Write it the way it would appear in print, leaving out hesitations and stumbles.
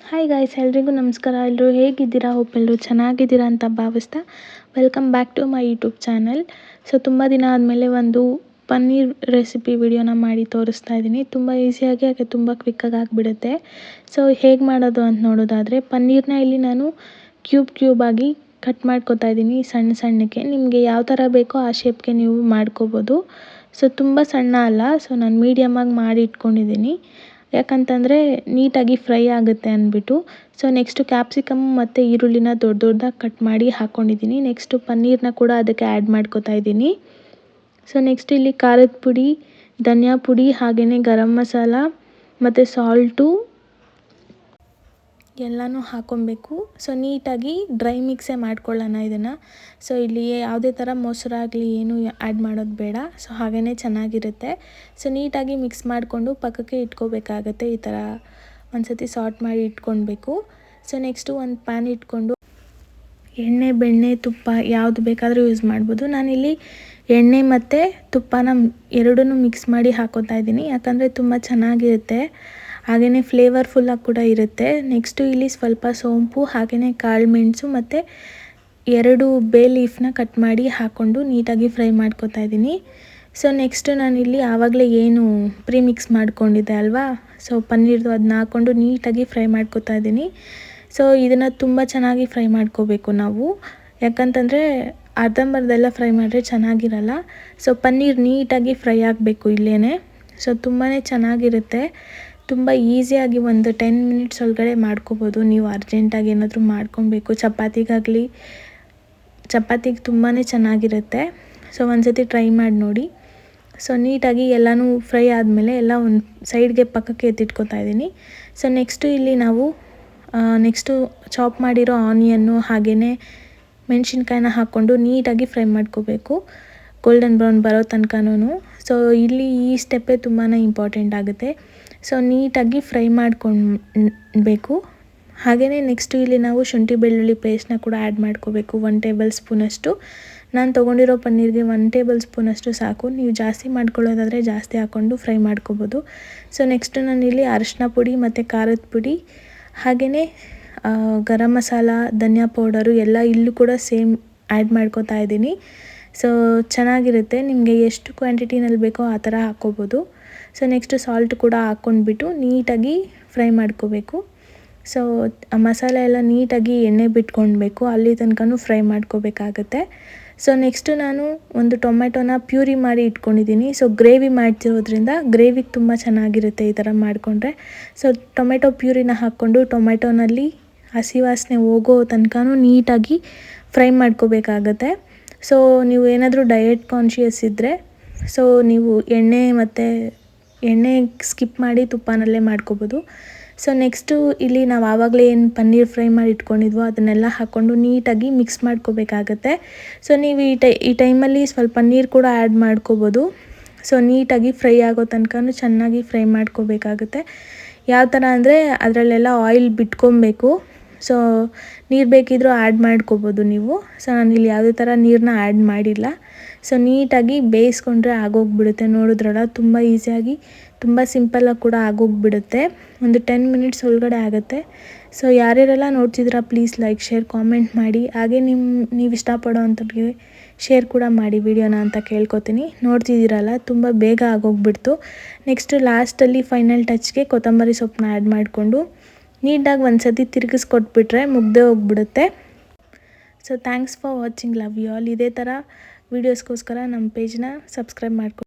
Hi guys, ಎಲ್ರಿಗೂ ನಮಸ್ಕಾರ. ಎಲ್ಲರೂ ಹೇಗಿದ್ದೀರಾ? ಹೋಪ್ ಎಲ್ಲರೂ ಚೆನ್ನಾಗಿದ್ದೀರಾ ಅಂತ ಭಾವಿಸ್ತಾ welcome back to my YouTube channel. So ತುಂಬ ದಿನ ಆದಮೇಲೆ ಒಂದು ಪನ್ನೀರ್ ರೆಸಿಪಿ ವಿಡಿಯೋನ ಮಾಡಿ ತೋರಿಸ್ತಾ ಇದ್ದೀನಿ. ತುಂಬ ಈಸಿಯಾಗಿ ಹಾಗೆ ತುಂಬ ಕ್ವಿಕ್ಕಾಗಿ ಆಗಿಬಿಡುತ್ತೆ. ಸೊ ಹೇಗೆ ಮಾಡೋದು ಅಂತ ನೋಡೋದಾದರೆ, ಪನ್ನೀರ್ನ ಇಲ್ಲಿ ನಾನು ಕ್ಯೂಬಾಗಿ ಕಟ್ ಮಾಡ್ಕೊತಾ ಇದ್ದೀನಿ ಸಣ್ಣಕ್ಕೆ. ನಿಮಗೆ ಯಾವ ಥರ ಬೇಕೋ ಆ ಶೇಪ್ಗೆ ನೀವು ಮಾಡ್ಕೋಬೋದು. ಸೊ ತುಂಬ ಸಣ್ಣ ಅಲ್ಲ, ಸೊ ನಾನು ಮೀಡಿಯಮಾಗಿ ಮಾಡಿ ಇಟ್ಕೊಂಡಿದ್ದೀನಿ. ಯಾಕಂತಂದರೆ ನೀಟಾಗಿ ಫ್ರೈ ಆಗುತ್ತೆ ಅಂದ್ಬಿಟ್ಟು. ಸೊ ನೆಕ್ಸ್ಟು ಕ್ಯಾಪ್ಸಿಕಮ್ ಮತ್ತು ಈರುಳ್ಳಿನ ದೊಡ್ಡದಾಗಿ ಕಟ್ ಮಾಡಿ ಹಾಕ್ಕೊಂಡಿದ್ದೀನಿ. ನೆಕ್ಸ್ಟು ಪನ್ನೀರನ್ನ ಕೂಡ ಅದಕ್ಕೆ ಆ್ಯಡ್ ಮಾಡ್ಕೊತಾ ಇದ್ದೀನಿ. ಸೊ ನೆಕ್ಸ್ಟ್ ಇಲ್ಲಿ ಖಾರದ ಪುಡಿ, ಧನಿಯಾ ಪುಡಿ, ಹಾಗೆಯೇ ಗರಂ ಮಸಾಲ ಮತ್ತು ಸಾಲ್ಟು ಎಲ್ಲನೂ ಹಾಕ್ಕೊಬೇಕು. ಸೊ ನೀಟಾಗಿ ಡ್ರೈ ಮಿಕ್ಸೇ ಮಾಡ್ಕೊಳ್ಳೋಣ ಇದನ್ನು. ಸೊ ಇಲ್ಲಿ ಯಾವುದೇ ಥರ ಮೊಸರಾಗಲಿ ಏನೂ ಆ್ಯಡ್ ಮಾಡೋದು ಬೇಡ. ಸೊ ಹಾಗೇ ಚೆನ್ನಾಗಿರುತ್ತೆ. ಸೊ ನೀಟಾಗಿ ಮಿಕ್ಸ್ ಮಾಡಿಕೊಂಡು ಪಕ್ಕಕ್ಕೆ ಇಟ್ಕೋಬೇಕಾಗತ್ತೆ. ಈ ಥರ ಒಂದು ಸತಿ ಸಾರ್ಟ್ ಮಾಡಿ ಇಟ್ಕೊಳ್ಬೇಕು. ಸೊ ನೆಕ್ಸ್ಟು ಒಂದು ಪ್ಯಾನ್ ಇಟ್ಕೊಂಡು ಎಣ್ಣೆ, ಬೆಣ್ಣೆ, ತುಪ್ಪ ಯಾವುದು ಬೇಕಾದರೂ ಯೂಸ್ ಮಾಡ್ಬೋದು. ನಾನಿಲ್ಲಿ ಎಣ್ಣೆ ಮತ್ತು ತುಪ್ಪನ ಎರಡನ್ನೂ ಮಿಕ್ಸ್ ಮಾಡಿ ಹಾಕೋತಾ ಇದ್ದೀನಿ. ಯಾಕಂದರೆ ತುಂಬ ಚೆನ್ನಾಗಿರುತ್ತೆ, ಹಾಗೆಯೇ ಫ್ಲೇವರ್ಫುಲ್ಲಾಗಿ ಕೂಡ ಇರುತ್ತೆ. ನೆಕ್ಸ್ಟು ಇಲ್ಲಿ ಸ್ವಲ್ಪ ಸೋಂಪು, ಹಾಗೆಯೇ ಕಾಳು ಮೆಣಸು ಮತ್ತು 2 ಬೇ ಲೀಫ್ನ ಕಟ್ ಮಾಡಿ ಹಾಕ್ಕೊಂಡು ನೀಟಾಗಿ ಫ್ರೈ ಮಾಡ್ಕೊತಾ ಇದ್ದೀನಿ. ಸೊ ನೆಕ್ಸ್ಟು ನಾನಿಲ್ಲಿ ಆವಾಗಲೇ ಏನು ಮಿಕ್ಸ್ ಮಾಡ್ಕೊಂಡಿದ್ದೆ ಅಲ್ವಾ, ಸೊ ಪನ್ನೀರ್ದು ಅದನ್ನ ಹಾಕ್ಕೊಂಡು ನೀಟಾಗಿ ಫ್ರೈ ಮಾಡ್ಕೊತಾ ಇದ್ದೀನಿ. ಸೊ ಇದನ್ನು ತುಂಬ ಚೆನ್ನಾಗಿ ಫ್ರೈ ಮಾಡ್ಕೋಬೇಕು ನಾವು. ಯಾಕಂತಂದರೆ ಅರ್ಧಂಬರ್ಧೆಲ್ಲ ಫ್ರೈ ಮಾಡಿದ್ರೆ ಚೆನ್ನಾಗಿರಲ್ಲ. ಸೊ ಪನ್ನೀರ್ ನೀಟಾಗಿ ಫ್ರೈ ಆಗಬೇಕು ಇಲ್ಲೇ. ಸೊ ತುಂಬಾ ಚೆನ್ನಾಗಿರುತ್ತೆ. ತುಂಬ ಈಸಿಯಾಗಿ ಒಂದು 10 ಮಿನಿಟ್ಸ್ ಒಳಗಡೆ ಮಾಡ್ಕೋಬೋದು. ನೀವು ಅರ್ಜೆಂಟಾಗಿ ಏನಾದರೂ ಮಾಡ್ಕೊಬೇಕು ಚಪಾತಿಗೆ ತುಂಬಾ ಚೆನ್ನಾಗಿರುತ್ತೆ. ಸೊ ಒಂದು ಸತಿ ಟ್ರೈ ಮಾಡಿ ನೋಡಿ. ಸೊ ನೀಟಾಗಿ ಎಲ್ಲನೂ ಫ್ರೈ ಆದಮೇಲೆ ಎಲ್ಲ ಒಂದು ಸೈಡ್ಗೆ ಪಕ್ಕಕ್ಕೆ ಎತ್ತಿಟ್ಕೊತಾ ಇದ್ದೀನಿ. ಸೊ ನೆಕ್ಸ್ಟು ಇಲ್ಲಿ ನಾವು ಚಾಪ್ ಮಾಡಿರೋ ಆನಿಯನ್ನು ಹಾಗೆಯೇ ಮೆಣಸಿನ್ಕಾಯಿನ ಹಾಕ್ಕೊಂಡು ನೀಟಾಗಿ ಫ್ರೈ ಮಾಡ್ಕೋಬೇಕು, ಗೋಲ್ಡನ್ ಬ್ರೌನ್ ಬರೋ ತನಕನೂ. ಸೊ ಇಲ್ಲಿ ಈ ಸ್ಟೆಪ್ಪೇ ತುಂಬಾ ಇಂಪಾರ್ಟೆಂಟ್ ಆಗುತ್ತೆ. ಸೊ ನೀಟಾಗಿ ಫ್ರೈ ಮಾಡ್ಕೊಳ್ಬೇಕು. ಹಾಗೆಯೇ ನೆಕ್ಸ್ಟು ಇಲ್ಲಿ ನಾವು ಶುಂಠಿ ಬೆಳ್ಳುಳ್ಳಿ ಪೇಸ್ಟ್ನ ಕೂಡ ಆ್ಯಡ್ ಮಾಡ್ಕೋಬೇಕು. 1 ಟೇಬಲ್ ಸ್ಪೂನಷ್ಟು. ನಾನು ತೊಗೊಂಡಿರೋ ಪನ್ನೀರ್ಗೆ 1 ಟೇಬಲ್ ಸ್ಪೂನಷ್ಟು ಸಾಕು. ನೀವು ಜಾಸ್ತಿ ಮಾಡ್ಕೊಳ್ಳೋದಾದರೆ ಜಾಸ್ತಿ ಹಾಕ್ಕೊಂಡು ಫ್ರೈ ಮಾಡ್ಕೋಬೋದು. ಸೊ ನೆಕ್ಸ್ಟು ನಾನಿಲ್ಲಿ ಅರಿಶಿನ ಪುಡಿ ಮತ್ತು ಖಾರದ ಪುಡಿ, ಹಾಗೆಯೇ ಗರಂ ಮಸಾಲ, ಧನಿಯಾ ಪೌಡರು ಎಲ್ಲ ಇಲ್ಲೂ ಕೂಡ ಸೇಮ್ ಆ್ಯಡ್ ಮಾಡ್ಕೋತಾ ಇದ್ದೀನಿ. ಸೊ ಚೆನ್ನಾಗಿರುತ್ತೆ. ನಿಮಗೆ ಎಷ್ಟು ಕ್ವಾಂಟಿಟಿನಲ್ಲಿ ಬೇಕೋ ಆ ಥರ ಹಾಕ್ಕೋಬೋದು. ಸೊ ನೆಕ್ಸ್ಟು ಸಾಲ್ಟ್ ಕೂಡ ಹಾಕ್ಕೊಂಡ್ಬಿಟ್ಟು ನೀಟಾಗಿ ಫ್ರೈ ಮಾಡ್ಕೋಬೇಕು. ಸೊ ಮಸಾಲೆ ಎಲ್ಲ ನೀಟಾಗಿ ಎಣ್ಣೆ ಬಿಟ್ಕೊಳ್ಬೇಕು, ಅಲ್ಲಿ ತನಕನೂ ಫ್ರೈ ಮಾಡ್ಕೋಬೇಕಾಗತ್ತೆ. ಸೊ ನೆಕ್ಸ್ಟು ನಾನು ಒಂದು ಟೊಮೆಟೊನ ಪ್ಯೂರಿ ಮಾಡಿ ಇಟ್ಕೊಂಡಿದ್ದೀನಿ. ಸೊ ಗ್ರೇವಿ ಮಾಡ್ತಿರೋದ್ರಿಂದ ಗ್ರೇವಿಗೆ ತುಂಬ ಚೆನ್ನಾಗಿರುತ್ತೆ ಈ ಥರ ಮಾಡಿಕೊಂಡ್ರೆ. ಸೊ ಟೊಮೆಟೊ ಪ್ಯೂರಿನ ಹಾಕ್ಕೊಂಡು ಟೊಮೆಟೊನಲ್ಲಿ ಹಸಿ ವಾಸನೆ ಹೋಗೋ ತನಕನೂ ನೀಟಾಗಿ ಫ್ರೈ ಮಾಡ್ಕೋಬೇಕಾಗತ್ತೆ. ಸೊ ನೀವು ಏನಾದರೂ ಡಯಟ್ ಕಾನ್ಷಿಯಸ್ ಇದ್ದರೆ ಸೊ ನೀವು ಎಣ್ಣೆ ಸ್ಕಿಪ್ ಮಾಡಿ ತುಪ್ಪನಲ್ಲೇ ಮಾಡ್ಕೋಬೋದು. ಸೊ ನೆಕ್ಸ್ಟು ಇಲ್ಲಿ ನಾವು ಆವಾಗಲೇ ಏನು ಪನ್ನೀರ್ ಫ್ರೈ ಮಾಡಿ ಇಟ್ಕೊಂಡಿದ್ವೋ ಅದನ್ನೆಲ್ಲ ಹಾಕ್ಕೊಂಡು ನೀಟಾಗಿ ಮಿಕ್ಸ್ ಮಾಡ್ಕೋಬೇಕಾಗತ್ತೆ. ಸೊ ನೀವು ಈ ಟೈಮಲ್ಲಿ ಸ್ವಲ್ಪ ನೀರು ಕೂಡ ಆ್ಯಡ್ ಮಾಡ್ಕೋಬೋದು. ಸೊ ನೀಟಾಗಿ ಫ್ರೈ ಆಗೋ ತನಕನೂ ಚೆನ್ನಾಗಿ ಫ್ರೈ ಮಾಡ್ಕೋಬೇಕಾಗುತ್ತೆ. ಯಾವ ಥರ ಅಂದರೆ ಅದರಲ್ಲೆಲ್ಲ ಆಯಿಲ್ ಬಿಟ್ಕೊಬೇಕು. ಸೊ ನೀರು ಬೇಕಿದ್ರೂ ಆ್ಯಡ್ ಮಾಡ್ಕೋಬೋದು ನೀವು. ಸೊ ನಾನಿಲ್ಲಿ ಯಾವುದೇ ಥರ ನೀರನ್ನ ಆ್ಯಡ್ ಮಾಡಿಲ್ಲ. ಸೊ ನೀಟಾಗಿ ಬೇಯಿಸ್ಕೊಂಡ್ರೆ ಆಗೋಗ್ಬಿಡುತ್ತೆ. ನೋಡಿದ್ರಲ್ಲ, ತುಂಬ ಈಸಿಯಾಗಿ ತುಂಬ ಸಿಂಪಲ್ಲಾಗಿ ಕೂಡ ಆಗೋಗ್ಬಿಡುತ್ತೆ. ಒಂದು 10 ಮಿನಿಟ್ಸ್ ಒಳಗಡೆ ಆಗುತ್ತೆ. ಸೊ ಯಾರ್ಯಾರೆಲ್ಲ ನೋಡ್ತಿದ್ದೀರಾ ಪ್ಲೀಸ್ ಲೈಕ್, ಶೇರ್, ಕಾಮೆಂಟ್ ಮಾಡಿ. ಹಾಗೆ ನೀವು ಇಷ್ಟಪಡೋ ಅಂಥವ್ರಿಗೆ ಶೇರ್ ಕೂಡ ಮಾಡಿ ವಿಡಿಯೋನ ಅಂತ ಕೇಳ್ಕೊತೀನಿ. ನೋಡ್ತಿದ್ದೀರಲ್ಲ, ತುಂಬ ಬೇಗ ಆಗೋಗ್ಬಿಡ್ತು. ನೆಕ್ಸ್ಟು ಲಾಸ್ಟಲ್ಲಿ ಫೈನಲ್ ಟಚ್ಗೆ ಕೊತ್ತಂಬರಿ ಸೊಪ್ಪನ್ನ ಆ್ಯಡ್ ಮಾಡಿಕೊಂಡು ನೀಟಾಗಿ ಒಂದು ಸತಿ ತಿರುಗಿಸ್ಕೊಟ್ಬಿಟ್ರೆ ಮುಗ್ದೇ ಹೋಗ್ಬಿಡುತ್ತೆ. So thanks for watching. Love you all. ಇದೇ ಥರ ವೀಡಿಯೋಸ್ಗೋಸ್ಕರ ನಮ್ಮ ಪೇಜ್ನ ಸಬ್ಸ್ಕ್ರೈಬ್ ಮಾಡ್ಕೊಂಡು